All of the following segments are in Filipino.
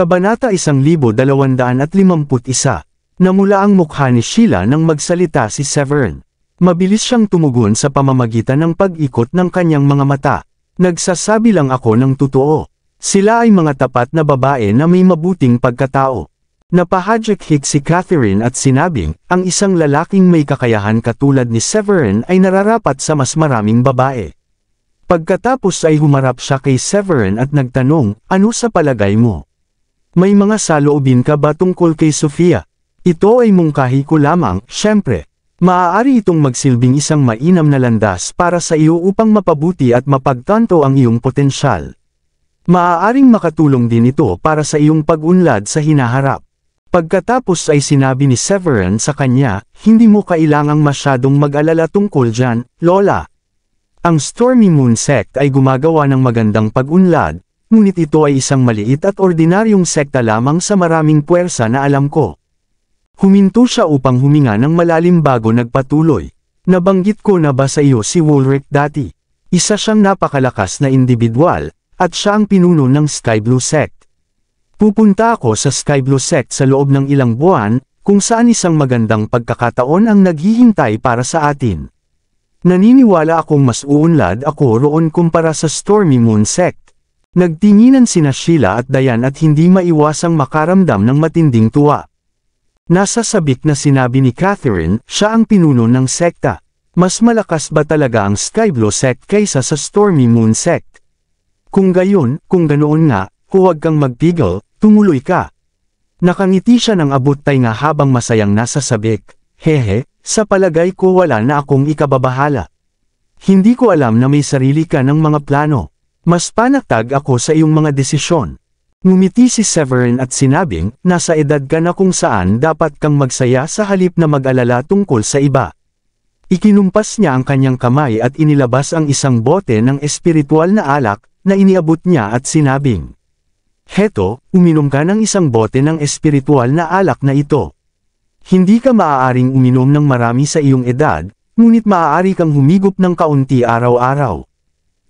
Kabanata 1251. Namula ang mukha ni Sheila nang magsalita si Severin. Mabilis siyang tumugon sa pamamagitan ng pag-ikot ng kanyang mga mata. Nagsasabi lang ako ng totoo. Sila ay mga tapat na babae na may mabuting pagkatao. Napahadyak-hik si Catherine at sinabing, ang isang lalaking may kakayahan katulad ni Severin ay nararapat sa mas maraming babae. Pagkatapos ay humarap siya kay Severin at nagtanong, ano sa palagay mo? May mga saloobin ka ba tungkol kay Sofia? Ito ay mungkahi ko lamang, syempre. Maaari itong magsilbing isang mainam na landas para sa iyo upang mapabuti at mapagtanto ang iyong potensyal. Maaaring makatulong din ito para sa iyong pag-unlad sa hinaharap. Pagkatapos ay sinabi ni Severin sa kanya, hindi mo kailangang masyadong mag-alala tungkol dyan, Lola. Ang Stormy Moon Sect ay gumagawa ng magandang pag-unlad, ngunit ito ay isang maliit at ordinaryong sekta lamang sa maraming puwersa na alam ko. Huminto siya upang huminga ng malalim bago nagpatuloy. Nabanggit ko na ba sa iyo si Woolrich dati? Isa siyang napakalakas na individual, at siya ang pinuno ng Sky Blue Sect. Pupunta ako sa Sky Blue Sect sa loob ng ilang buwan, kung saan isang magandang pagkakataon ang naghihintay para sa atin. Naniniwala akong mas uunlad ako roon kumpara sa Stormy Moon Sect. Nagtinginan sina Sheila at Diane at hindi maiwasang makaramdam ng matinding tuwa. Nasa sabik na sinabi ni Catherine, siya ang pinuno ng sekta. Mas malakas ba talaga ang Sky Blue Sect kaysa sa Stormy Moon Sect? Kung ganoon nga, huwag kang magpigil, tumuloy ka. Nakangiti siya ng abot-tay nga habang masayang nasa sabik. Hehe, sa palagay ko wala na akong ikababahala. Hindi ko alam na may sarili ka ng mga plano. Mas panatag ako sa iyong mga desisyon. Ngumiti si Severin at sinabing, nasa edad ka na kung saan dapat kang magsaya sa halip na mag-alala tungkol sa iba. Ikinumpas niya ang kanyang kamay at inilabas ang isang bote ng espiritual na alak, na iniabot niya at sinabing, heto, uminom ka ng isang bote ng espiritual na alak na ito. Hindi ka maaaring uminom ng marami sa iyong edad, ngunit maaari kang humigop ng kaunti araw-araw.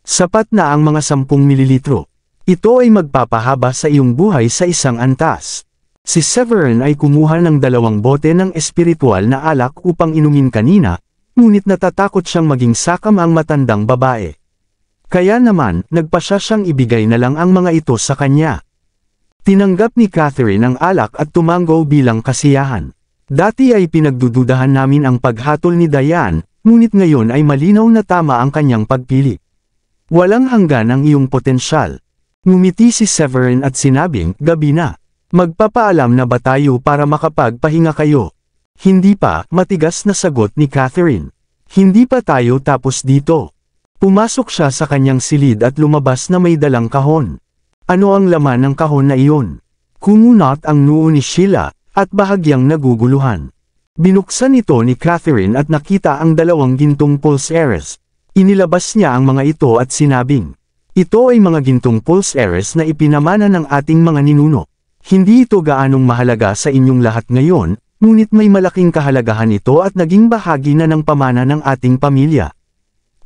Sapat na ang mga 10 mililitro. Ito ay magpapahaba sa iyong buhay sa isang antas. Si Severin ay kumuha ng 2 bote ng espiritual na alak upang inumin kanina, ngunit natatakot siyang maging sakam ang matandang babae. Kaya naman, nagpasya siyang ibigay na lang ang mga ito sa kanya. Tinanggap ni Catherine ang alak at tumanggo bilang kasiyahan. Dati ay pinagdududahan namin ang paghatol ni Diane, ngunit ngayon ay malinaw na tama ang kanyang pagpili. Walang hanggan ang iyong potensyal. Ngumiti si Severin at sinabing, gabi na. Magpapaalam na ba tayo para makapagpahinga kayo? Hindi pa, matigas na sagot ni Catherine. Hindi pa tayo tapos dito. Pumasok siya sa kanyang silid at lumabas na may dalang kahon. Ano ang laman ng kahon na iyon? Kumunot ang noo ni Sheila, at bahagyang naguguluhan. Binuksan ito ni Catherine at nakita ang 2 gintong pulsaires. Inilabas niya ang mga ito at sinabing, ito ay mga gintong pulsaires na ipinamana ng ating mga ninuno. Hindi ito gaanong mahalaga sa inyong lahat ngayon, ngunit may malaking kahalagahan ito at naging bahagi na ng pamana ng ating pamilya.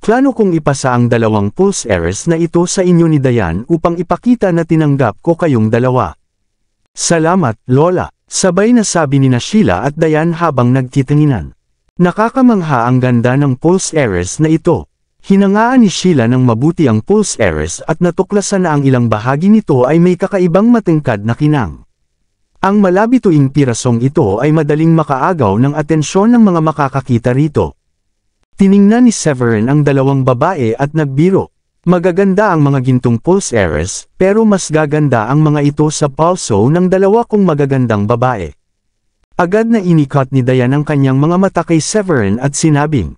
Plano kong ipasa ang 2 pulsaires na ito sa inyo ni Diane upang ipakita na tinanggap ko kayong 2. Salamat, Lola, sabay na sabi ni Sheila at Diane habang nagtitinginan. Nakakamangha ang ganda ng pulsaires na ito. Hinangaan ni Sheila ng mabuti ang pulsaires at natuklasan na ang ilang bahagi nito ay may kakaibang matingkad na kinang. Ang malabituing pirasong ito ay madaling makaagaw ng atensyon ng mga makakakita rito. Tiningnan ni Severin ang 2 babae at nagbiro. Magaganda ang mga gintong pulsaires, pero mas gaganda ang mga ito sa palso ng 2 kong magagandang babae. Agad na inikat ni Diane ang kanyang mga mata kay Severin at sinabing,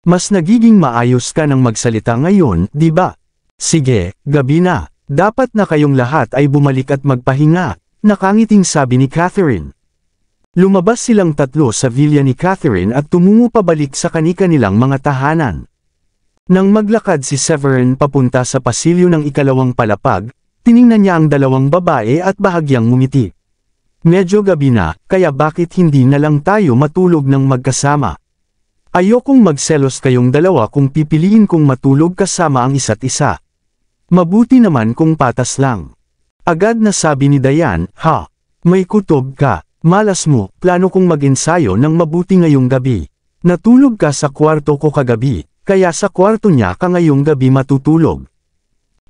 mas nagiging maayos ka nang magsalita ngayon, di ba? Sige, gabi na. Dapat na kayong lahat ay bumalik at magpahinga, nakangiting sabi ni Catherine. Lumabas silang 3 sa villa ni Catherine at tumungo pabalik sa kani-kanilang mga tahanan. Nang maglakad si Severin papunta sa pasilyo ng 2 palapag, tiningnan niya ang 2 babae at bahagyang ngumiti. Medyo gabi na, kaya bakit hindi na lang tayo matulog ng magkasama? Ayokong magselos kayong 2 kung pipiliin kong matulog kasama ang isa't isa. Mabuti naman kung patas lang. Agad na sabi ni Dayan, "Ha? May kutob ka. Malas mo, plano kong mag-ensayo ng mabuti ngayong gabi. Natulog ka sa kwarto ko kagabi, kaya sa kwarto niya ka ngayong gabi matutulog."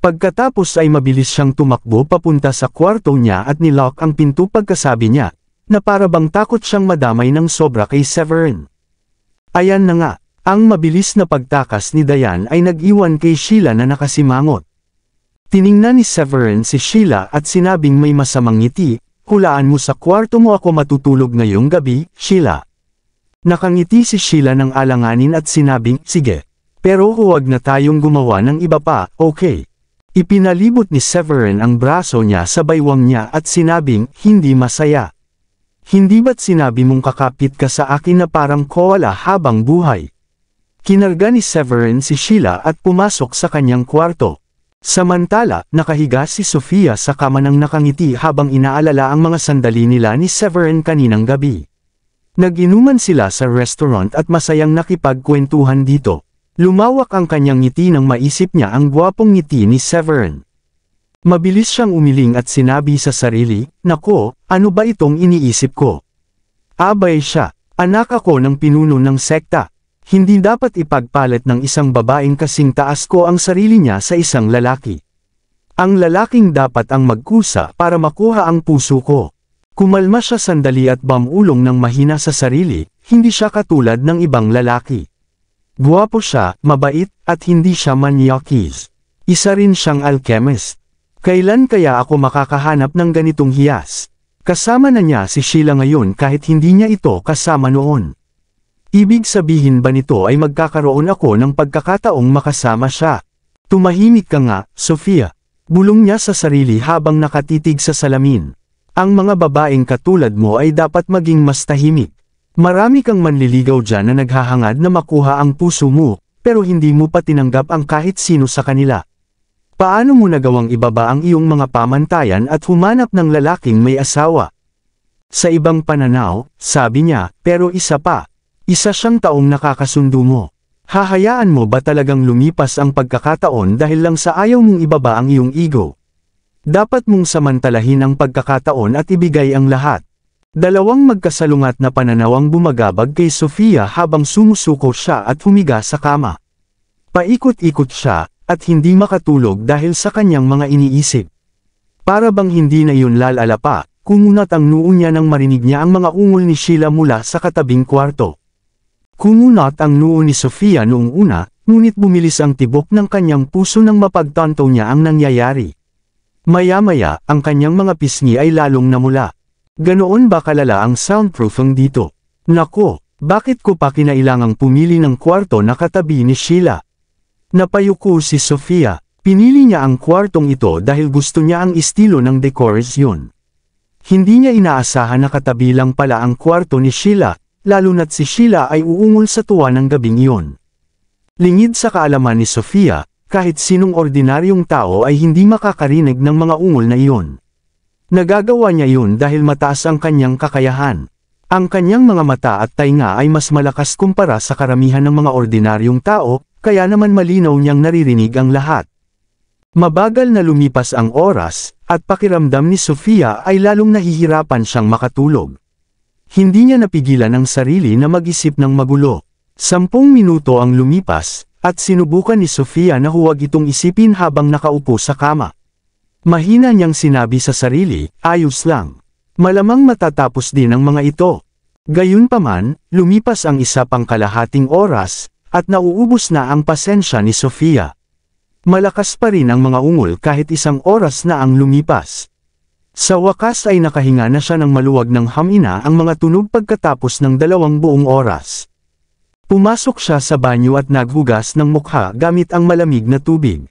Pagkatapos ay mabilis siyang tumakbo papunta sa kwarto niya at nilock ang pinto pagkasabi niya, na para bang takot siyang madamay ng sobra kay Severin. Ayan na nga, ang mabilis na pagtakas ni Dayan ay nag-iwan kay Sheila na nakasimangot. Tiningnan ni Severin si Sheila at sinabing may masamang ngiti, "Hulaan mo sa kwarto mo ako matutulog ngayong gabi, Sheila." Nakangiti si Sheila ng alanganin at sinabing, "Sige. Pero huwag na tayong gumawa ng iba pa, okay?" Ipinalibot ni Severin ang braso niya sa baywang niya at sinabing, "Hindi masaya. Hindi ba't sinabi mong kakapit ka sa akin na parang koala habang buhay?" Kinarga ni Severin si Sheila at pumasok sa kanyang kwarto. Samantala, nakahiga si Sofia sa kama ng nakangiti habang inaalala ang mga sandali nila ni Severin kaninang gabi. Nag-inuman sila sa restaurant at masayang nakipagkwentuhan dito. Lumawak ang kanyang ngiti nang maisip niya ang gwapong ngiti ni Severin. Mabilis siyang umiling at sinabi sa sarili, "Nako, ano ba itong iniisip ko? Abay siya, anak ako ng pinuno ng sekta. Hindi dapat ipagpalit ng isang babaeng kasing taas ko ang sarili niya sa isang lalaki. Ang lalaking dapat ang magkusa para makuha ang puso ko." Kumalma siya sandali at bumulong ng mahina sa sarili, hindi siya katulad ng ibang lalaki. Guwapo siya, mabait, at hindi siya manyakis. Isa rin siyang alchemist. Kailan kaya ako makakahanap ng ganitong hiyas? Kasama na niya si Sheila ngayon kahit hindi niya ito kasama noon. Ibig sabihin ba nito ay magkakaroon ako ng pagkakataong makasama siya? Tumahimik ka nga, Sofia. Bulong niya sa sarili habang nakatitig sa salamin. Ang mga babaeng katulad mo ay dapat maging mas tahimik. Marami kang manliligaw dyan na naghahangad na makuha ang puso mo, pero hindi mo pa tinanggap ang kahit sino sa kanila. Paano mo nagawang ibaba ang iyong mga pamantayan at humanap ng lalaking may asawa? Sa ibang pananaw, sabi niya, pero isa pa. Isa siyang taong nakakasundo mo. Hahayaan mo ba talagang lumipas ang pagkakataon dahil lang sa ayaw mong ibaba ang iyong ego? Dapat mong samantalahin ang pagkakataon at ibigay ang lahat. Dalawang magkasalungat na pananaw ang bumagabag kay Sofia habang sumusuko siya at humiga sa kama. Paikot-ikot siya, at hindi makatulog dahil sa kanyang mga iniisip. Para bang hindi na yun lalala pa, kumunat ang noo niya nang marinig niya ang mga ungol ni Sheila mula sa katabing kwarto. Kumunat ang noo ni Sofia noong una, ngunit bumilis ang tibok ng kanyang puso nang mapagtanto niya ang nangyayari. Maya-maya, ang kanyang mga pisngi ay lalong namula. Ganoon ba kalala ang soundproofing dito? Nako, bakit ko pa kinailangang pumili ng kwarto na katabi ni Sheila? Napayuko si Sofia. Pinili niya ang kwartong ito dahil gusto niya ang estilo ng dekorasyon. Hindi niya inaasahan na katabi lang pala ang kwarto ni Sheila, lalo na't si Sheila ay uungol sa tuwa ng gabing iyon. Lingid sa kaalaman ni Sofia, kahit sinong ordinaryong tao ay hindi makakarinig ng mga ungol na iyon. Nagagawa niya yun dahil mataas ang kanyang kakayahan. Ang kanyang mga mata at tainga ay mas malakas kumpara sa karamihan ng mga ordinaryong tao, kaya naman malinaw niyang naririnig ang lahat. Mabagal na lumipas ang oras, at pakiramdam ni Sofia ay lalong nahihirapan siyang makatulog. Hindi niya napigilan ang sarili na mag-isip ng magulo. 10 minuto ang lumipas, at sinubukan ni Sofia na huwag itong isipin habang nakaupo sa kama. Mahina niyang sinabi sa sarili, ayos lang. Malamang matatapos din ang mga ito. Gayunpaman, lumipas ang isa pang kalahating oras, at nauubos na ang pasensya ni Sofia. Malakas pa rin ang mga ungol kahit isang oras na ang lumipas. Sa wakas ay nakahinga na siya ng maluwag ng hamina ang mga tunog pagkatapos ng 2 buong oras. Pumasok siya sa banyo at naghugas ng mukha gamit ang malamig na tubig.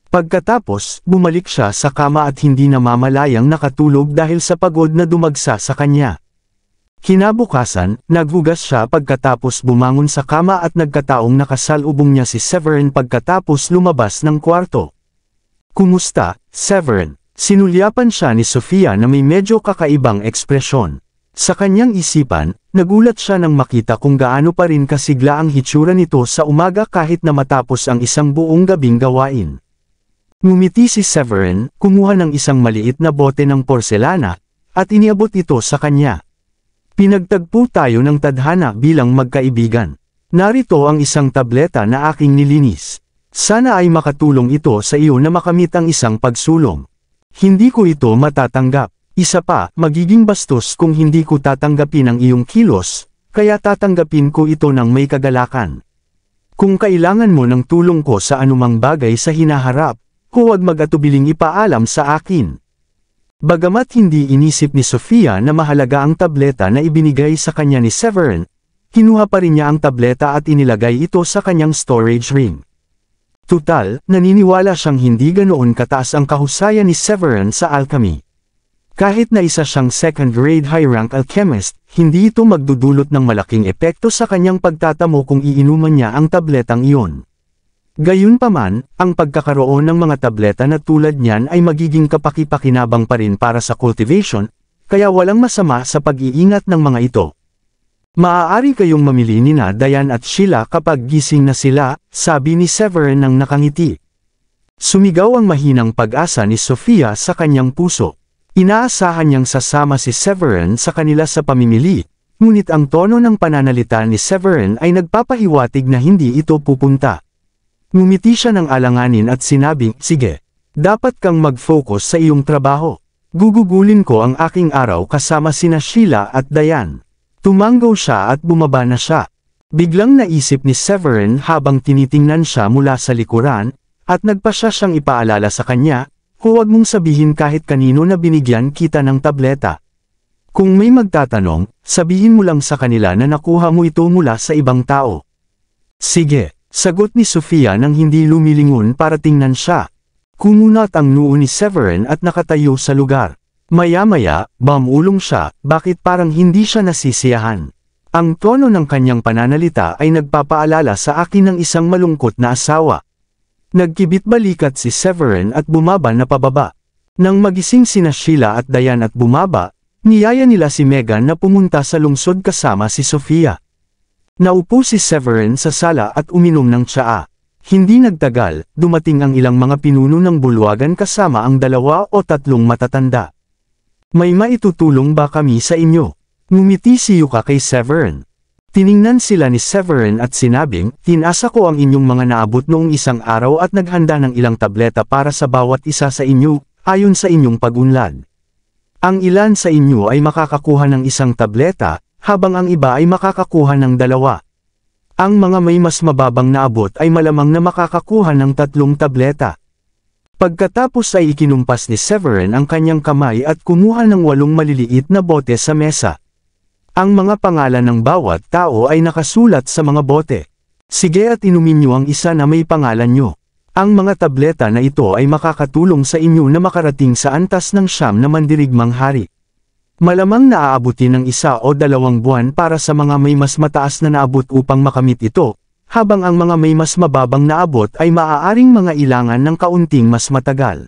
Pagkatapos, bumalik siya sa kama at hindi namamalayang nakatulog dahil sa pagod na dumagsa sa kanya. Kinabukasan, naghugas siya pagkatapos bumangon sa kama at nagkataong nakasalubong niya si Severin pagkatapos lumabas ng kwarto. Kumusta, Severin? Sinulyapan siya ni Sofia na may medyo kakaibang ekspresyon. Sa kanyang isipan, nagulat siya nang makita kung gaano pa rin kasigla ang hitsura nito sa umaga kahit na matapos ang isang buong gabing gawain. Ngumiti si Severin, kumuha ng isang maliit na bote ng porselana, at iniabot ito sa kanya. Pinagtagpo tayo ng tadhana bilang magkaibigan. Narito ang isang tableta na aking nilinis. Sana ay makatulong ito sa iyo na makamit ang isang pagsulong. Hindi ko ito matatanggap. Isa pa, magiging bastos kung hindi ko tatanggapin ang iyong kilos, kaya tatanggapin ko ito ng may kagalakan. Kung kailangan mo ng tulong ko sa anumang bagay sa hinaharap, huwag mag-atubiling ipaalam sa akin. Bagamat hindi inisip ni Sofia na mahalaga ang tableta na ibinigay sa kanya ni Severin, kinuha pa rin niya ang tableta at inilagay ito sa kanyang storage ring. Tutal, naniniwala siyang hindi ganoon kataas ang kahusayan ni Severin sa alchemy. Kahit na isa siyang second-grade high-rank alchemist, hindi ito magdudulot ng malaking epekto sa kanyang pagtatamo kung iinuman niya ang tabletang iyon. Gayunpaman, ang pagkakaroon ng mga tableta na tulad niyan ay magiging kapaki-pakinabang pa rin para sa cultivation, kaya walang masama sa pag-iingat ng mga ito. Maaari kayong mamili nina Diane at Sheila kapag gising na sila, sabi ni Severin nang nakangiti. Sumigaw ang mahinang pag-asa ni Sofia sa kanyang puso. Inaasahan niyang sasama si Severin sa kanila sa pamimili, ngunit ang tono ng pananalita ni Severin ay nagpapahiwatig na hindi ito pupunta. Ngumiti siya ng alanganin at sinabing, sige, dapat kang mag-focus sa iyong trabaho. Gugugulin ko ang aking araw kasama sina Sheila at Diane. Tumanggaw siya at bumaba na siya. Biglang naisip ni Severin habang tinitingnan siya mula sa likuran, at nagpasya siyang ipaalala sa kanya, huwag mong sabihin kahit kanino na binigyan kita ng tableta. Kung may magtatanong, sabihin mo lang sa kanila na nakuha mo ito mula sa ibang tao. Sige, sagot ni Sofia nang hindi lumilingon para tingnan siya. Kumunat ang noo ni Severin at nakatayo sa lugar. Maya-maya, bumulong siya, bakit parang hindi siya nasisiyahan. Ang tono ng kanyang pananalita ay nagpapaalala sa akin ng isang malungkot na asawa. Nagkibit-balikat si Severin at bumaba na pababa. Nang magising sina Sheila at Diane at bumaba, niyaya nila si Megan na pumunta sa lungsod kasama si Sofia. Naupo si Severin sa sala at uminom ng tsaa. Hindi nagtagal, dumating ang ilang mga pinuno ng bulwagan kasama ang 2 o 3 matatanda. May maitutulong ba kami sa inyo? Ngumiti si Yuka kay Severin. Tiningnan sila ni Severin at sinabing, tinasa ko ang inyong mga naabot noong isang araw at naghanda ng ilang tableta para sa bawat isa sa inyo, ayon sa inyong pag-unlad. Ang ilan sa inyo ay makakakuha ng isang tableta, habang ang iba ay makakakuha ng 2. Ang mga may mas mababang naabot ay malamang na makakakuha ng 3 tableta. Pagkatapos ay ikinumpas ni Severin ang kanyang kamay at kumuha ng 8 maliliit na bote sa mesa. Ang mga pangalan ng bawat tao ay nakasulat sa mga bote. Sige at inumin niyo ang isa na may pangalan niyo. Ang mga tableta na ito ay makakatulong sa inyo na makarating sa antas ng 9 na mandirigmang hari. Malamang naaabutin ng 1 o 2 buwan para sa mga may mas mataas na naabot upang makamit ito, habang ang mga may mas mababang naabot ay maaaring mga ilangan ng kaunting mas matagal.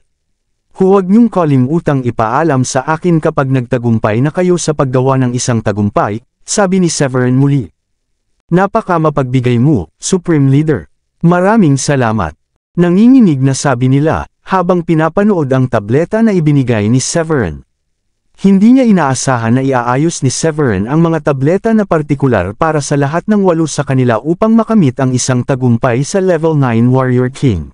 Huwag niyong kalimutang ipaalam sa akin kapag nagtagumpay na kayo sa paggawa ng isang tagumpay, sabi ni Severin muli. Napaka mapagbigay mo, Supreme Leader. Maraming salamat. Nanginginig na sabi nila, habang pinapanood ang tableta na ibinigay ni Severin. Hindi niya inaasahan na iaayos ni Severin ang mga tableta na partikular para sa lahat ng 8 sa kanila upang makamit ang isang tagumpay sa Level 9 Warrior King.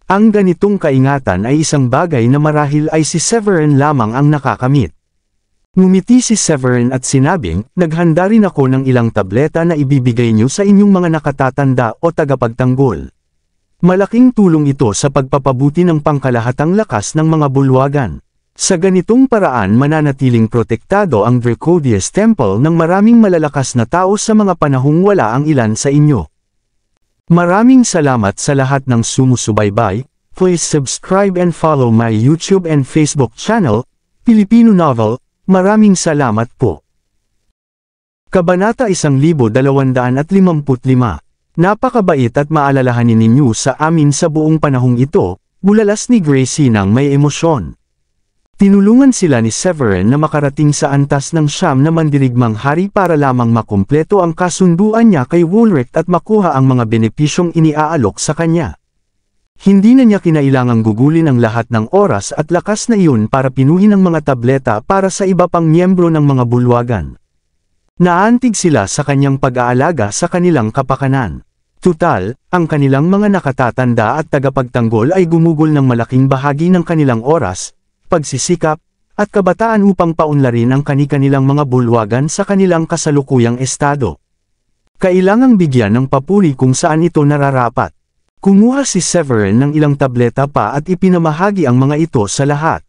Ang ganitong kaingatan ay isang bagay na marahil ay si Severin lamang ang nakakamit. Ngumiti si Severin at sinabing, naghanda rin ako ng ilang tableta na ibibigay niyo sa inyong mga nakatatanda o tagapagtanggol. Malaking tulong ito sa pagpapabuti ng pangkalahatang lakas ng mga bulwagan. Sa ganitong paraan mananatiling protektado ang Dracodius Temple ng maraming malalakas na tao sa mga panahong wala ang ilan sa inyo. Maraming salamat sa lahat ng sumusubaybay. Please subscribe and follow my YouTube and Facebook channel, Filipino Novel. Maraming salamat po. Kabanata 1255. Napakabait at maalalahanin ninyo sa amin sa buong panahong ito, bulalas ni Gracie nang may emosyon. Tinulungan sila ni Severin na makarating sa antas ng 9 na mandirigmang hari para lamang makumpleto ang kasunduan niya kay Woolrich at makuha ang mga benepisyong iniaalok sa kanya. Hindi na niya kinailangang gugulin ang lahat ng oras at lakas na iyon para pinuhin ang mga tableta para sa iba pang miyembro ng mga bulwagan. Naantig sila sa kanyang pag-aalaga sa kanilang kapakanan. Tutal, ang kanilang mga nakatatanda at tagapagtanggol ay gumugol ng malaking bahagi ng kanilang oras, pagsisikap, at kabataan upang paunlarin ang kani-kanilang mga bulwagan sa kanilang kasalukuyang estado. Kailangang bigyan ng papuri kung saan ito nararapat. Kumuha si Severin ng ilang tableta pa at ipinamahagi ang mga ito sa lahat.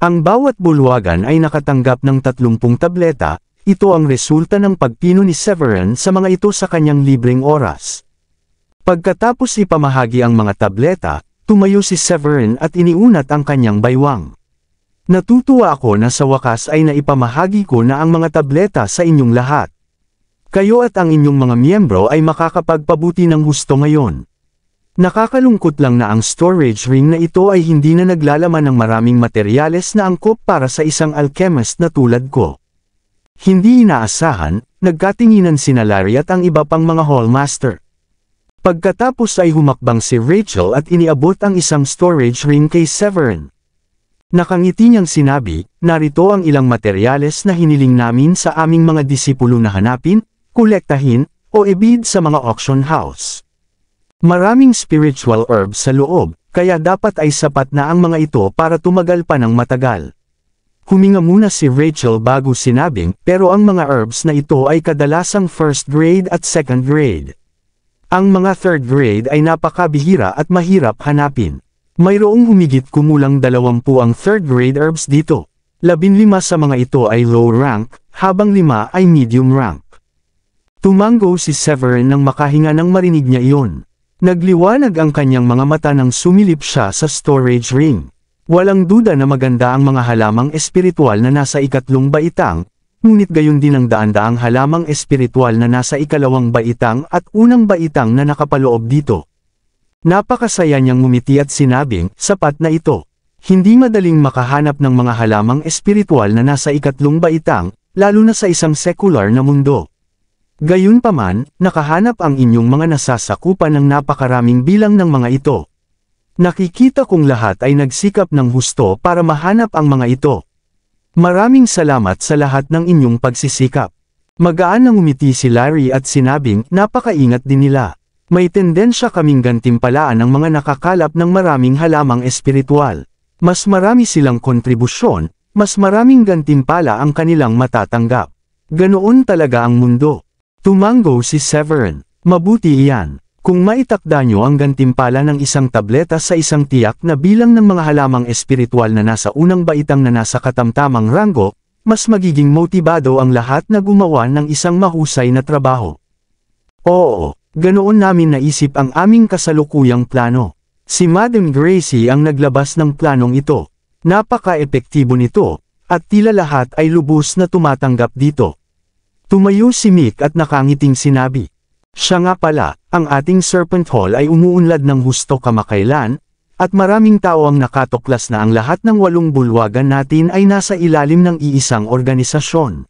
Ang bawat bulwagan ay nakatanggap ng 30 tableta, ito ang resulta ng pagpino ni Severin sa mga ito sa kanyang libreng oras. Pagkatapos ipamahagi ang mga tableta, tumayo si Severin at iniunat ang kanyang baywang. Natutuwa ako na sa wakas ay naipamahagi ko na ang mga tableta sa inyong lahat. Kayo at ang inyong mga miyembro ay makakapagpabuti ng husto ngayon. Nakakalungkot lang na ang storage ring na ito ay hindi na naglalaman ng maraming materyales na angkop para sa isang alchemist na tulad ko. Hindi inaasahan, nagkatinginan sina Larry at ang iba pang mga hallmaster. Pagkatapos ay humakbang si Rachel at iniabot ang isang storage ring kay Severin. Nakangiti niyang sinabi, narito ang ilang materyales na hiniling namin sa aming mga disipulo na hanapin, kolektahin, o ibid sa mga auction house. Maraming spiritual herbs sa loob, kaya dapat ay sapat na ang mga ito para tumagal pa ng matagal. Huminga muna si Rachel bago sinabing, pero ang mga herbs na ito ay kadalasang first grade at second grade. Ang mga third grade ay napakabihira at mahirap hanapin. Mayroong humigit kumulang 20 ang third grade herbs dito. 15 sa mga ito ay low rank, habang 5 ay medium rank. Tumango si Severin nang makahinga nang marinig niya iyon. Nagliwanag ang kanyang mga mata nang sumilip siya sa storage ring. Walang duda na maganda ang mga halamang espiritual na nasa ikatlong baitang, ngunit gayon din ang daan-daang halamang espiritual na nasa ikalawang baitang at unang baitang na nakapaloob dito. Napakasaya niyang ngumiti at sinabing, sapat na ito. Hindi madaling makahanap ng mga halamang espiritual na nasa ikatlong baitang, lalo na sa isang sekular na mundo. Gayunpaman, nakahanap ang inyong mga nasasakupan ng napakaraming bilang ng mga ito. Nakikita kong lahat ay nagsikap ng husto para mahanap ang mga ito. Maraming salamat sa lahat ng inyong pagsisikap. Magaan na ngumiti si Larry at sinabing, napakaingat din nila. May tendensya kaming gantimpalaan ang mga nakakalap ng maraming halamang espiritual. Mas marami silang kontribusyon, mas maraming gantimpala ang kanilang matatanggap. Ganoon talaga ang mundo. Tumango si Severin. Mabuti iyan. Kung maitakda nyo ang gantimpala ng isang tableta sa isang tiyak na bilang ng mga halamang espiritual na nasa unang baitang na nasa katamtamang ranggo, mas magiging motibado ang lahat na gumawa ng isang mahusay na trabaho. Oo, ganoon namin naisip ang aming kasalukuyang plano. Si Madam Gracie ang naglabas ng planong ito. Napaka-epektibo nito, at tila lahat ay lubos na tumatanggap dito. Tumayo si Mick at nakangiting sinabi. Siya nga pala, ang ating Serpent Hall ay umuunlad ng husto kamakailan, at maraming tao ang nakatuklas na ang lahat ng 8 bulwagan natin ay nasa ilalim ng iisang organisasyon.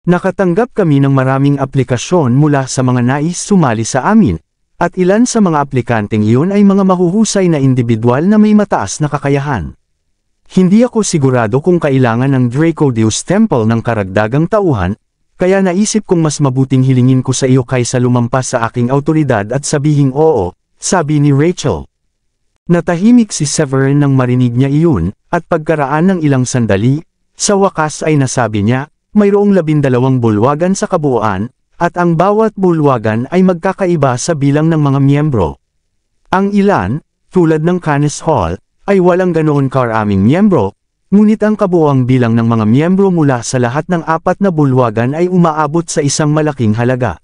Nakatanggap kami ng maraming aplikasyon mula sa mga nais sumali sa amin, at ilan sa mga aplikanteng iyon ay mga mahuhusay na individual na may mataas na kakayahan. Hindi ako sigurado kung kailangan ng Draco Deus Temple ng karagdagang tauhan, kaya naisip kong mas mabuting hilingin ko sa iyo kaysa lumampas sa aking autoridad at sabihing oo, sabi ni Rachel. Natahimik si Severin nang marinig niya iyon, at pagkaraan ng ilang sandali, sa wakas ay nasabi niya, mayroong 12 bulwagan sa kabuuan, at ang bawat bulwagan ay magkakaiba sa bilang ng mga miyembro. Ang ilan, tulad ng Canis Hall, ay walang ganoon karaming miyembro, ngunit ang kabuuang bilang ng mga miyembro mula sa lahat ng 4 na bulwagan ay umaabot sa isang malaking halaga.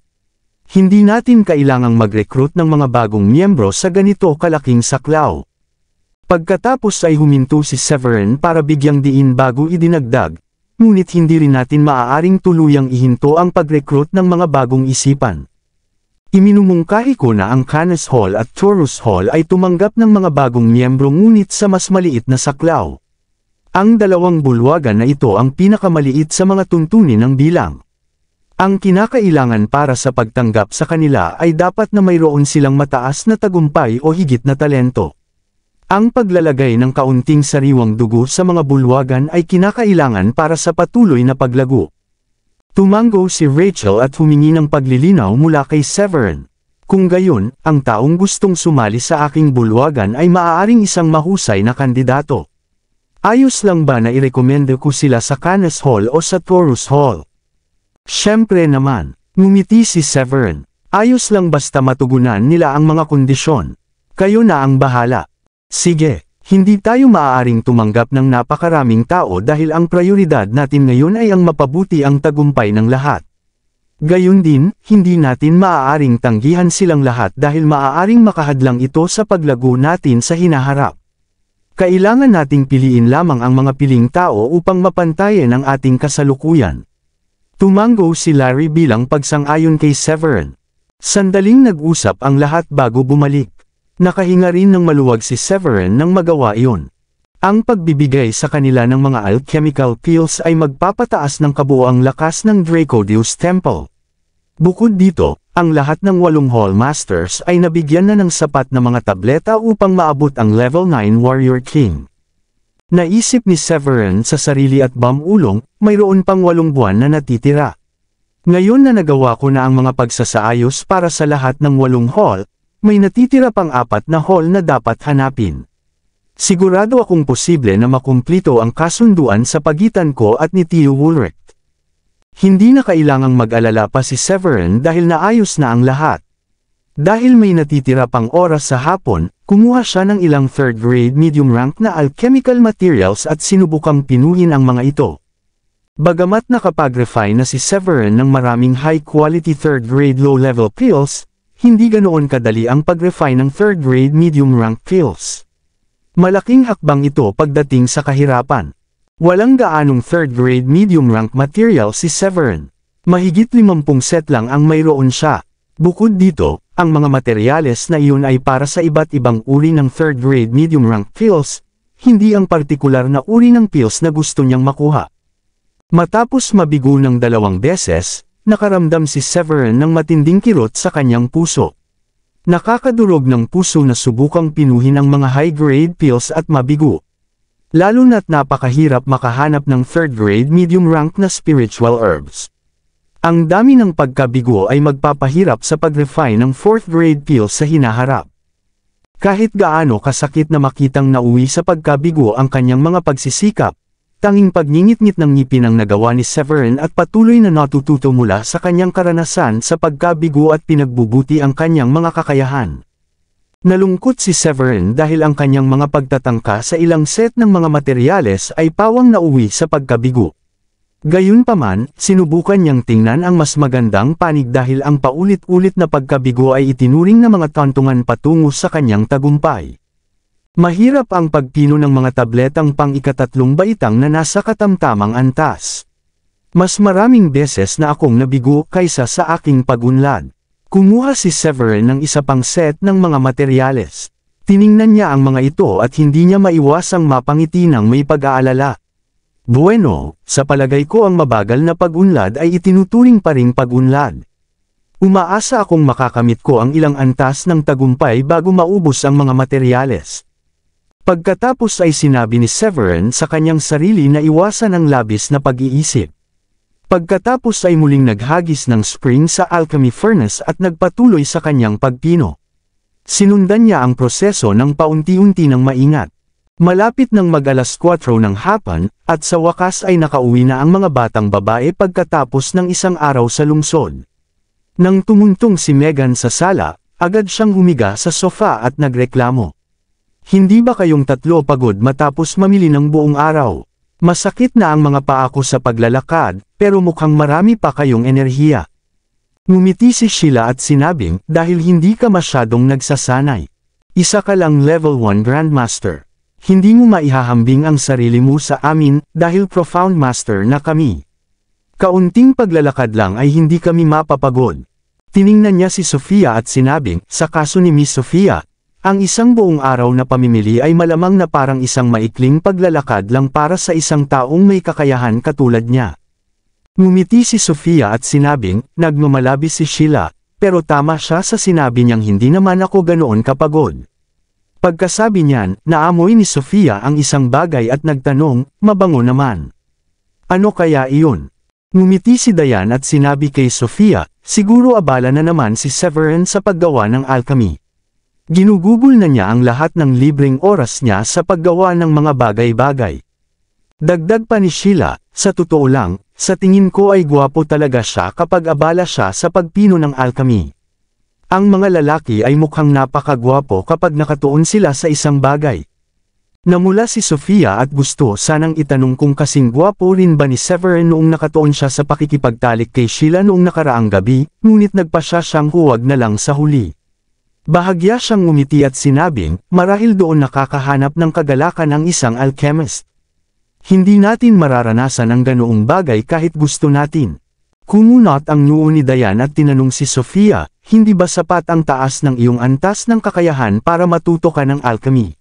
Hindi natin kailangang mag-recruit ng mga bagong miyembro sa ganito kalaking saklaw. Pagkatapos ay huminto si Severin para bigyang diin bago idinagdag, ngunit hindi rin natin maaaring tuluyang ihinto ang pag-recruit ng mga bagong isipan. Iminumungkahi ko na ang Canis Hall at Taurus Hall ay tumanggap ng mga bagong miyembro ngunit sa mas maliit na saklaw. Ang 2 bulwagan na ito ang pinakamaliit sa mga tuntunin ng bilang. Ang kinakailangan para sa pagtanggap sa kanila ay dapat na mayroon silang mataas na tagumpay o higit na talento. Ang paglalagay ng kaunting sariwang dugo sa mga bulwagan ay kinakailangan para sa patuloy na paglago. Tumango si Rachel at humingi ng paglilinaw mula kay Severin. Kung gayon, ang taong gustong sumali sa aking bulwagan ay maaaring isang mahusay na kandidato. Ayos lang ba na irekomendo ko sila sa Canes Hall o sa Taurus Hall? Siyempre naman, ngumiti si Severin. Ayos lang basta matugunan nila ang mga kondisyon. Kayo na ang bahala. Sige, hindi tayo maaaring tumanggap ng napakaraming tao dahil ang prioridad natin ngayon ay ang mapabuti ang tagumpay ng lahat. Gayon din, hindi natin maaaring tanggihan silang lahat dahil maaaring makahadlang ito sa paglago natin sa hinaharap. Kailangan nating piliin lamang ang mga piling tao upang mapantayan ang ating kasalukuyan. Tumango si Larry bilang pagsang-ayon kay Severin. Sandaling nag-usap ang lahat bago bumalik. Nakahinga rin ng maluwag si Severin nang magawa iyon. Ang pagbibigay sa kanila ng mga alchemical pills ay magpapataas ng kabuoang lakas ng Dracodeus Temple. Bukod dito, ang lahat ng 8 Hall Masters ay nabigyan na ng sapat na mga tableta upang maabot ang Level 9 Warrior King. Naisip ni Severin sa sarili at bamulong, mayroon pang 8 buwan na natitira. Ngayon na nagawa ko na ang mga pagsasaayos para sa lahat ng 8 hall, may natitira pang 4 na hall na dapat hanapin. Sigurado akong posible na makumplito ang kasunduan sa pagitan ko at ni Theo Woolrich. Hindi na kailangang mag-alala pa si Severin dahil naayos na ang lahat. Dahil may natitira pang oras sa hapon, kumuha siya ng ilang third-grade medium-rank na alchemical materials at sinubukang pinuhin ang mga ito. Bagamat nakapag-refine na si Severin ng maraming high-quality third-grade low-level pills, hindi ganoon kadali ang pag-refine ng third-grade medium-rank pills. Malaking hakbang ito pagdating sa kahirapan. Walang gaanong third-grade medium-rank material si Severin. Mahigit 50 set lang ang mayroon siya. Bukod dito, ang mga materyales na iyon ay para sa iba't ibang uri ng third-grade medium-rank pills, hindi ang partikular na uri ng pills na gusto niyang makuha. Matapos mabigo ng 2 beses, nakaramdam si Severin ng matinding kirot sa kanyang puso. Nakakadurog ng puso na subukang pinuhin ang mga high-grade pills at mabigo. Lalo na't napakahirap makahanap ng third-grade medium-rank na spiritual herbs. Ang dami ng pagkabigo ay magpapahirap sa pag-refine ng 4th-grade pills sa hinaharap. Kahit gaano kasakit na makitang nauwi sa pagkabigo ang kanyang mga pagsisikap, tanging pagngingit-ngit ng ngipin ang nagawa ni Severin at patuloy na natututo mula sa kanyang karanasan sa pagkabigo at pinagbubuti ang kanyang mga kakayahan. Nalungkot si Severin dahil ang kanyang mga pagtatangka sa ilang set ng mga materyales ay pawang nauwi sa pagkabigo. Gayunpaman, sinubukan niyang tingnan ang mas magandang panig dahil ang paulit-ulit na pagkabigo ay itinuring na mga kantungan patungo sa kanyang tagumpay. Mahirap ang pagpino ng mga tabletang pang-13 baitang na nasa katamtamang antas. Mas maraming beses na akong nabigo kaysa sa aking pag-unlad. Kumuha si Severin ng isa pang set ng mga materyales. Tiningnan niya ang mga ito at hindi niya maiwasang mapangiti ng may pag-aalala. Bueno, sa palagay ko ang mabagal na pag-unlad ay itinuturing pa ring pag-unlad. Umaasa akong makakamit ko ang ilang antas ng tagumpay bago maubos ang mga materyales. Pagkatapos ay sinabi ni Severin sa kanyang sarili na iwasan ang labis na pag-iisip. Pagkatapos ay muling naghagis ng spring sa alchemy furnace at nagpatuloy sa kanyang pagpino. Sinundan niya ang proseso ng paunti-unti ng maingat. Malapit ng mag-alas 4 ng hapon, at sa wakas ay nakauwi na ang mga batang babae pagkatapos ng isang araw sa lungsod. Nang tumuntong si Megan sa sala, agad siyang humiga sa sofa at nagreklamo. Hindi ba kayong tatlo pagod matapos mamili ng buong araw? Masakit na ang mga paa ko sa paglalakad, pero mukhang marami pa kayong enerhiya. Ngumiti si Sheila at sinabing, dahil hindi ka masyadong nagsasanay. Isa ka lang level 1 Grandmaster. Hindi mo maihahambing ang sarili mo sa amin, dahil Profound Master na kami. Kaunting paglalakad lang ay hindi kami mapapagod. Tiningnan niya si Sofia at sinabing, sa kaso ni Miss Sofia, ang isang buong araw na pamimili ay malamang na parang isang maikling paglalakad lang para sa isang taong may kakayahan katulad niya. Ngumiti si Sofia at sinabing, nagmamalabis si Sheila, pero tama siya sa sinabi niyang hindi naman ako ganoon kapagod. Pagkasabi niyan, naamoy ni Sofia ang isang bagay at nagtanong, mabango naman. Ano kaya iyon? Ngumiti si Dayan at sinabi kay Sofia, siguro abala na naman si Severin sa paggawa ng alchemy. Ginugugol na niya ang lahat ng libreng oras niya sa paggawa ng mga bagay-bagay. Dagdag pa ni Sheila, sa totoo lang, sa tingin ko ay gwapo talaga siya kapag abala siya sa pagpino ng alchemy. Ang mga lalaki ay mukhang napakagwapo kapag nakatuon sila sa isang bagay. Namula si Sofia at gusto sanang itanong kung kasing gwapo rin ba ni Severin noong nakatuon siya sa pakikipagtalik kay Sheila noong nakaraang gabi, ngunit nagpasya siyang huwag na lang sa huli. Bahagya siyang ngumiti at sinabing, marahil doon nakakahanap ng kagalakan ang isang alchemist. Hindi natin mararanasan ang ganoong bagay kahit gusto natin. Kumunot ang noo ni Dayan at tinanong si Sofia, hindi ba sapat ang taas ng iyong antas ng kakayahan para matuto ka ng alchemy?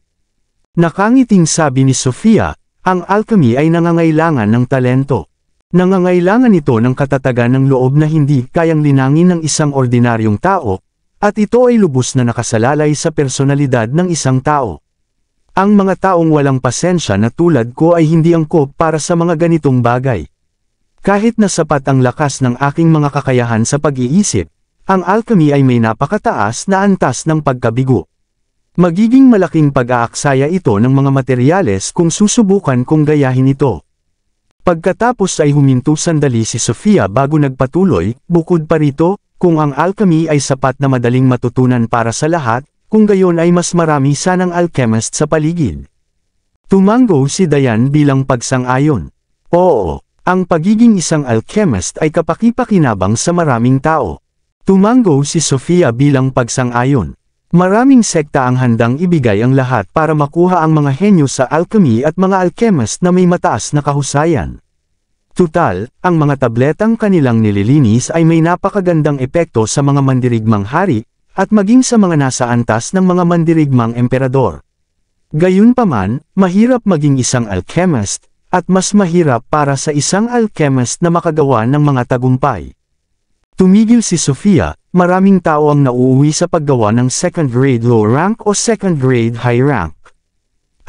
Nakangiting sabi ni Sofia, ang alchemy ay nangangailangan ng talento. Nangangailangan ito ng katatagan ng loob na hindi kayang linangin ng isang ordinaryong tao, at ito ay lubos na nakasalalay sa personalidad ng isang tao. Ang mga taong walang pasensya na tulad ko ay hindi angkop para sa mga ganitong bagay. Kahit na sapat ang lakas ng aking mga kakayahan sa pag-iisip, ang alchemy ay may napakataas na antas ng pagkabigo. Magiging malaking pag-aaksaya ito ng mga materyales kung susubukan kong gayahin ito. Pagkatapos ay huminto sandali si Sofia bago nagpatuloy, bukod pa rito, kung ang alchemy ay sapat na madaling matutunan para sa lahat, kung gayon ay mas marami sanang alchemist sa paligid. Tumango si Dayan bilang pagsang-ayon. Oo, ang pagiging isang alchemist ay kapaki-pakinabang sa maraming tao. Tumango si Sofia bilang pagsang-ayon. Maraming sekta ang handang ibigay ang lahat para makuha ang mga henyo sa alchemy at mga alchemist na may mataas na kahusayan. Tutal, ang mga tabletang kanilang nililinis ay may napakagandang epekto sa mga mandirigmang hari, at maging sa mga nasa antas ng mga mandirigmang emperador. Gayunpaman, mahirap maging isang alchemist, at mas mahirap para sa isang alchemist na makagawa ng mga tagumpay. Tumigil si Sofia, maraming tao ang nauuwi sa paggawa ng second grade low rank o second grade high rank.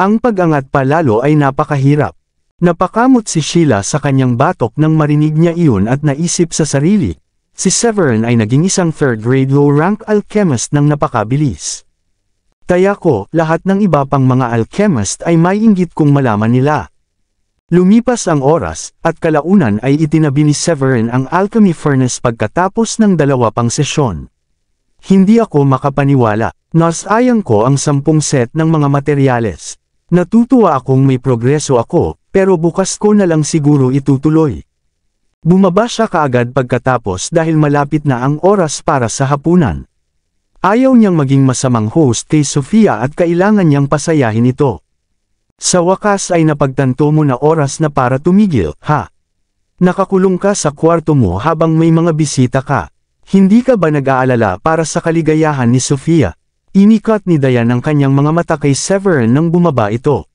Ang pag-angat pa lalo ay napakahirap. Napakamot si Sheila sa kanyang batok nang marinig niya iyon at naisip sa sarili, si Severin ay naging isang third grade low rank alchemist ng napakabilis. Taya ko, lahat ng iba pang mga alchemist ay may inggit kung malaman nila. Lumipas ang oras, at kalaunan ay itinabi ni Severin ang alchemy furnace pagkatapos ng 2 pang sesyon. Hindi ako makapaniwala, nasayang ko ang 10 set ng mga materyales. Natutuwa akong may progreso ako, pero bukas ko na lang siguro itutuloy. Bumaba siya kaagad pagkatapos dahil malapit na ang oras para sa hapunan. Ayaw niyang maging masamang host kay Sofia at kailangan niyang pasayahin ito. Sa wakas ay napagtanto mo na oras na para tumigil, ha? Nakakulong ka sa kwarto mo habang may mga bisita ka. Hindi ka ba nag-aalala para sa kaligayahan ni Sofia? Inikat ni Dayan ang kanyang mga mata kay Severin nang bumaba ito.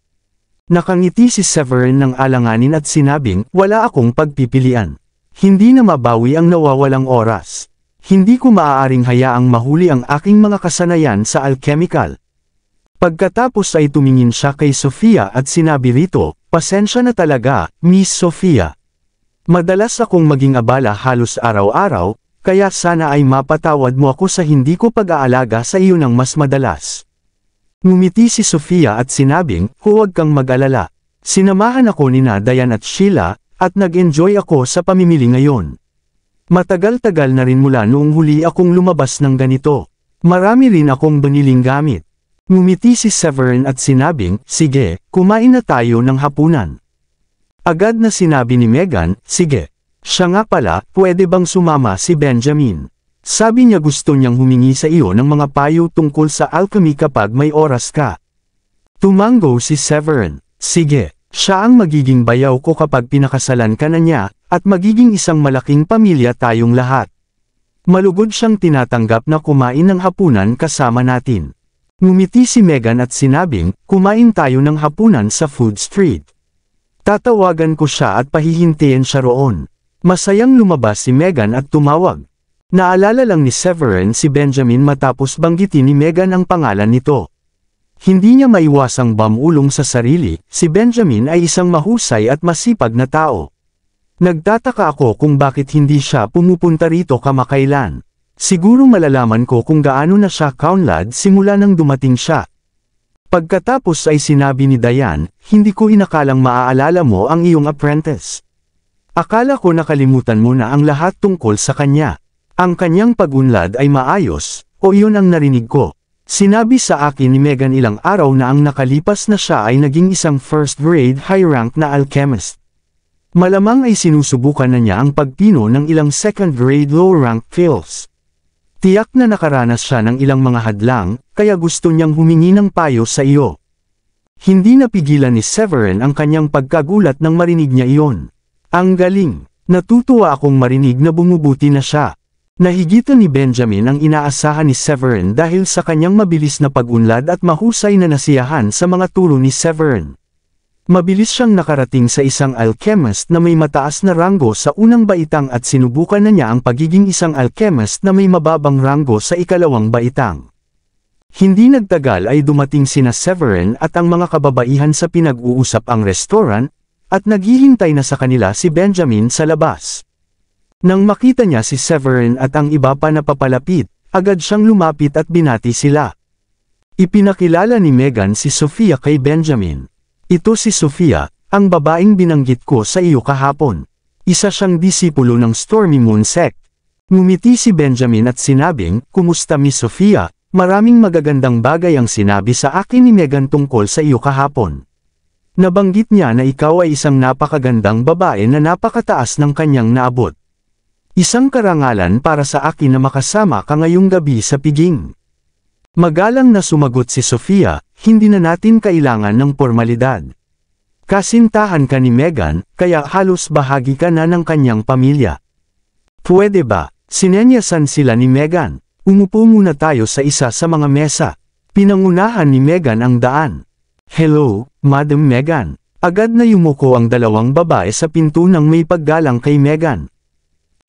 Nakangiti si Severin ng alanganin at sinabing, wala akong pagpipilian. Hindi na mabawi ang nawawalang oras. Hindi ko maaaring hayaang mahuli ang aking mga kasanayan sa alchemical. Pagkatapos ay tumingin siya kay Sofia at sinabi rito, pasensya na talaga, Miss Sofia. Madalas akong maging abala halos araw-araw, kaya sana ay mapatawad mo ako sa hindi ko pag-aalaga sa iyo ng mas madalas. Ngumiti si Sofia at sinabing, huwag kang mag-alala. Sinamahan ako ni Dayan at Sheila, at nag-enjoy ako sa pamimili ngayon. Matagal-tagal na rin mula noong huli akong lumabas ng ganito. Marami rin akong biniling gamit. Ngumiti si Severin at sinabing, sige, kumain na tayo ng hapunan. Agad na sinabi ni Megan, sige. Siya nga pala, pwede bang sumama si Benjamin? Sabi niya gusto niyang humingi sa iyo ng mga payo tungkol sa alchemy kapag may oras ka. Tumango si Severin, sige, siya ang magiging bayaw ko kapag pinakasalan ka na niya, at magiging isang malaking pamilya tayong lahat. Malugod siyang tinatanggap na kumain ng hapunan kasama natin. Ngumiti si Megan at sinabing, kumain tayo ng hapunan sa food street. Tatawagan ko siya at pahihintihin siya roon. Masayang lumabas si Megan at tumawag. Naalala lang ni Severin si Benjamin matapos banggitin ni Megan ang pangalan nito. Hindi niya maiwasang bamulong sa sarili, si Benjamin ay isang mahusay at masipag na tao. Nagtataka ako kung bakit hindi siya pumupunta rito kamakailan. Siguro malalaman ko kung gaano na siya kaunlad simula nang dumating siya. Pagkatapos ay sinabi ni Diane, hindi ko inakalang maaalala mo ang iyong apprentice. Akala ko nakalimutan mo na ang lahat tungkol sa kanya. Ang kanyang pag-unlad ay maayos, o iyon ang narinig ko. Sinabi sa akin ni Megan ilang araw na ang nakalipas na siya ay naging isang first-grade high-rank na alchemist. Malamang ay sinusubukan na niya ang pagpino ng ilang second-grade low-rank fills. Tiyak na nakaranas siya ng ilang mga hadlang, kaya gusto niyang humingi ng payo sa iyo. Hindi napigilan ni Severin ang kanyang pagkagulat nang marinig niya iyon. Ang galing! Natutuwa akong marinig na bumubuti na siya. Nahigitan ni Benjamin ang inaasahan ni Severin dahil sa kanyang mabilis na pag-unlad at mahusay na nasiyahan sa mga turo ni Severin. Mabilis siyang nakarating sa isang alchemist na may mataas na ranggo sa unang baitang at sinubukan na niya ang pagiging isang alchemist na may mababang ranggo sa ikalawang baitang. Hindi nagtagal ay dumating sina Severin at ang mga kababaihan sa pinag-uusap ang restaurant, at naghihintay na sa kanila si Benjamin sa labas. Nang makita niya si Severin at ang iba pa na papalapit, agad siyang lumapit at binati sila. Ipinakilala ni Megan si Sofia kay Benjamin. Ito si Sofia, ang babaeng binanggit ko sa iyo kahapon. Isa siyang disipulo ng Stormy Moon Sect. Ngumiti si Benjamin at sinabing, "Kumusta Miss Sofia? Maraming magagandang bagay ang sinabi sa akin ni Megan tungkol sa iyo kahapon." Nabanggit niya na ikaw ay isang napakagandang babae na napakataas ng kanyang naabot. Isang karangalan para sa akin na makasama ka ngayong gabi sa piging. Magalang na sumagot si Sofia, hindi na natin kailangan ng formalidad. Kasintahan ka ni Megan, kaya halos bahagi ka na ng kanyang pamilya. Pwede ba? Sinenyasan sila ni Megan. Umupo muna tayo sa isa sa mga mesa. Pinangunahan ni Megan ang daan. Hello, Madam Megan. Agad na yumuko ang dalawang babae sa pinto nang may paggalang kay Megan.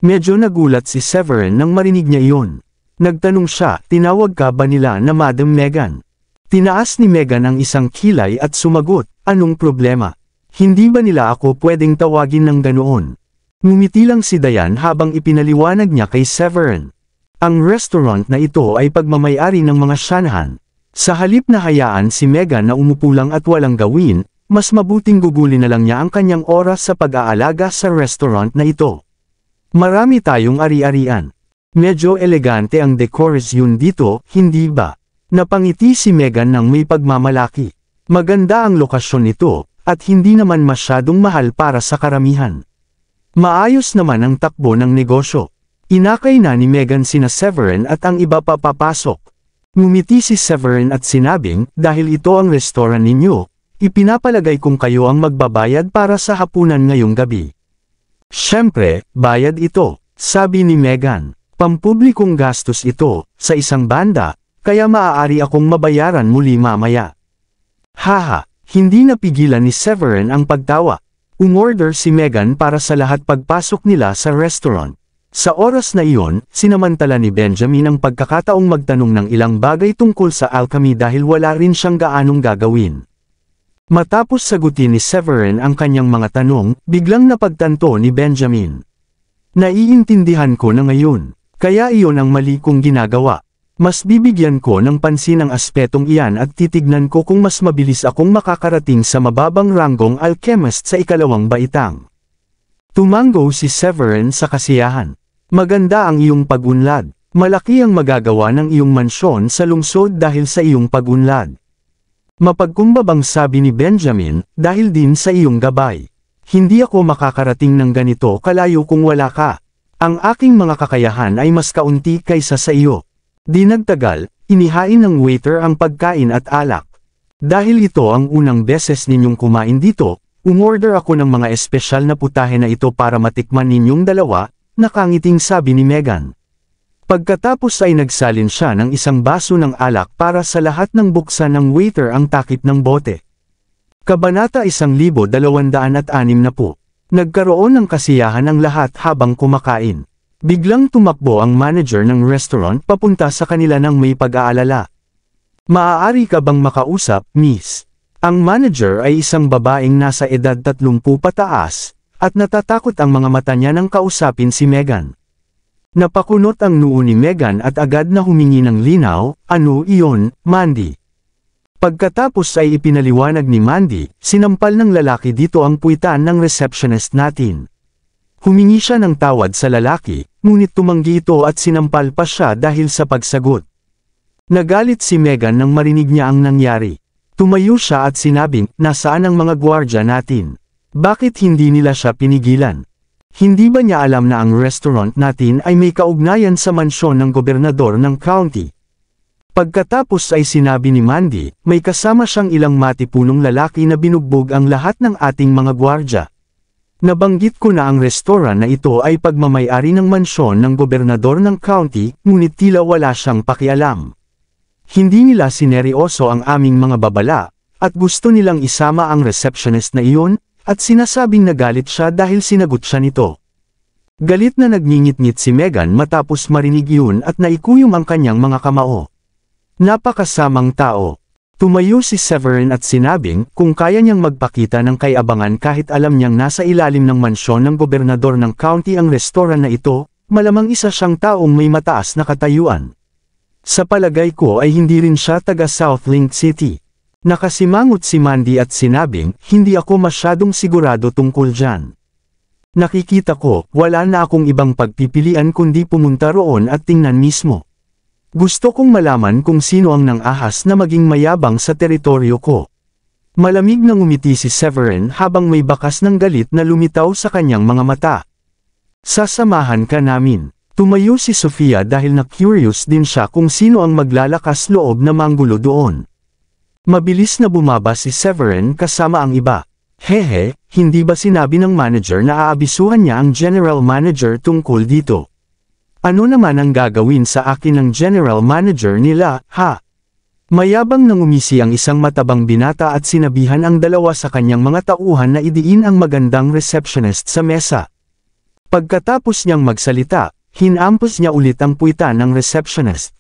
Medyo nagulat si Severin nang marinig niya iyon. Nagtanong siya, tinawag ka ba nila na Madam Megan? Tinaas ni Megan ang isang kilay at sumagot, anong problema? Hindi ba nila ako pwedeng tawagin ng ganoon? Ngumiti lang si Diane habang ipinaliwanag niya kay Severin. Ang restaurant na ito ay pagmamayari ng mga Shanahan. Sa halip na hayaan si Megan na umupo lang at walang gawin, mas mabuting gugulin na lang niya ang kanyang oras sa pag-aalaga sa restaurant na ito. Marami tayong ari-arian. Medyo elegante ang decoration dito, hindi ba? Napangiti si Megan nang may pagmamalaki. Maganda ang lokasyon nito, at hindi naman masyadong mahal para sa karamihan. Maayos naman ang takbo ng negosyo. Inakay na ni Megan sina Severin at ang iba pa papasok. Ngumiti si Severin at sinabing, dahil ito ang restaurant ninyo, ipinapalagay kong kayo ang magbabayad para sa hapunan ngayong gabi. Siyempre, bayad ito, sabi ni Megan. Pampublikong gastos ito, sa isang banda, kaya maaari akong mabayaran muli mamaya. Haha, hindi napigilan ni Severin ang pagtawa. Umorder si Megan para sa lahat pagpasok nila sa restaurant. Sa oras na iyon, sinamantala ni Benjamin ang pagkakataong magtanong ng ilang bagay tungkol sa alchemy dahil wala rin siyang gaanong gagawin. Matapos sagutin ni Severin ang kanyang mga tanong, biglang napagtanto ni Benjamin. Naiintindihan ko na ngayon. Kaya iyon ang mali kong ginagawa. Mas bibigyan ko ng pansin ang aspetong iyan at titignan ko kung mas mabilis akong makakarating sa mababang ranggong alchemist sa ikalawang baitang. Tumango si Severin sa kasiyahan. Maganda ang iyong pag-unlad. Malaki ang magagawa ng iyong mansyon sa lungsod dahil sa iyong pag-unlad. Mapagkumbabang sabi ni Benjamin, dahil din sa iyong gabay. Hindi ako makakarating ng ganito kalayo kung wala ka. Ang aking mga kakayahan ay mas kaunti kaysa sa iyo. Di nagtagal, inihain ng waiter ang pagkain at alak. Dahil ito ang unang beses ninyong kumain dito, umorder ako ng mga espesyal na putahe na ito para matikman ninyong dalawa, nakangiting sabi ni Megan. Pagkatapos ay nagsalin siya ng isang baso ng alak para sa lahat ng buksan ng waiter ang takip ng bote. Kabanata 1260. Nagkaroon ng kasiyahan ang lahat habang kumakain. Biglang tumakbo ang manager ng restaurant papunta sa kanila nang may pag-aalala. "Maaari ka bang makausap, miss?" Ang manager ay isang babaeng nasa edad 30 pataas, at natatakot ang mga mata niya nang kausapin si Megan. Napakunot ang noo ni Megan at agad na humingi ng linaw. "Ano iyon, Mandy?" Pagkatapos ay ipinaliwanag ni Mandy, "Sinampal ng lalaki dito ang puwitan ng receptionist natin." Humingi siya ng tawad sa lalaki, ngunit tumanggi ito at sinampal pa siya dahil sa pagsagot. Nagalit si Megan nang marinig niya ang nangyari. Tumayo siya at sinabing, "Nasaan ang mga gwardya natin? Bakit hindi nila siya pinigilan? Hindi ba niya alam na ang restaurant natin ay may kaugnayan sa mansyon ng gobernador ng county?" Pagkatapos ay sinabi ni Mandy, may kasama siyang ilang matipunong lalaki na binugbog ang lahat ng ating mga gwardya. Nabanggit ko na ang restaurant na ito ay pagmamay-ari ng mansyon ng gobernador ng county, ngunit tila wala siyang pakialam. Hindi nila sineryoso ang aming mga babala, at gusto nilang isama ang receptionist na iyon, at sinasabing nagalit siya dahil sinagot siya nito. Galit na nagngingit-ngit si Megan matapos marinig iyon at naikuyom ang kanyang mga kamao. Napakasamang tao. Tumayo si Severin at sinabing, kung kaya niyang magpakita ng kayabangan kahit alam niyang nasa ilalim ng mansyon ng gobernador ng county ang restaurant na ito, malamang isa siyang taong may mataas na katayuan. Sa palagay ko ay hindi rin siya taga South Link City. Nakasimangot si Mandy at sinabing, "Hindi ako masyadong sigurado tungkol dyan. Nakikita ko, wala na akong ibang pagpipilian kundi pumunta roon at tingnan mismo. Gusto kong malaman kung sino ang nang-ahas na maging mayabang sa teritoryo ko." Malamig na ngumiti si Severin habang may bakas ng galit na lumitaw sa kanyang mga mata. "Sasamahan ka namin." Tumayo si Sofia dahil na-curious din siya kung sino ang maglalakas loob na manggulo doon. Mabilis na bumaba si Severin kasama ang iba. "Hehe, hindi ba sinabi ng manager na aabisuhan niya ang general manager tungkol dito? Ano naman ang gagawin sa akin ng general manager nila, ha?" Mayabang nang umisi ang isang matabang binata at sinabihan ang dalawa sa kanyang mga tauhan na idiin ang magandang receptionist sa mesa. Pagkatapos niyang magsalita, hinampos niya ulit ang puwitan ng receptionist.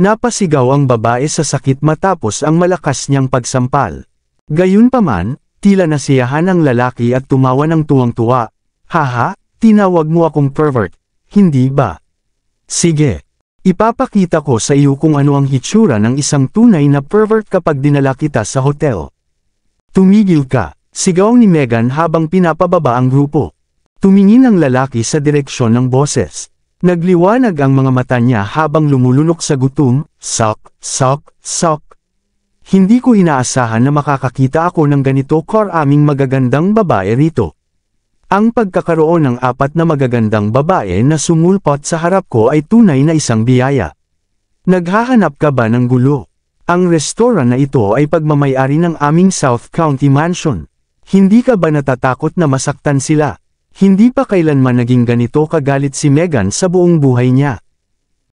Napasigaw ang babae sa sakit matapos ang malakas niyang pagsampal. Gayunpaman, tila nasiyahan ang lalaki at tumawa ng tuwang-tuwa. "Haha, tinawag mo akong pervert, hindi ba? Sige. Ipapakita ko sa iyo kung ano ang hitsura ng isang tunay na pervert kapag dinala kita sa hotel." "Tumigil ka," sigaw ni Megan habang pinapababa ang grupo. Tumingin ang lalaki sa direksyon ng boses. Nagliwanag ang mga mata niya habang lumulunok sa gutom. Sok, sok, sok. "Hindi ko inaasahan na makakakita ako ng ganito karaming magagandang babae rito. Ang pagkakaroon ng 4 na magagandang babae na sumulpot sa harap ko ay tunay na isang biyaya. Naghahanap ka ba ng gulo? Ang restaurant na ito ay pagmamay-ari ng aming South County Mansion. Hindi ka ba natatakot na masaktan sila?" Hindi pa kailanman naging ganito kagalit si Megan sa buong buhay niya.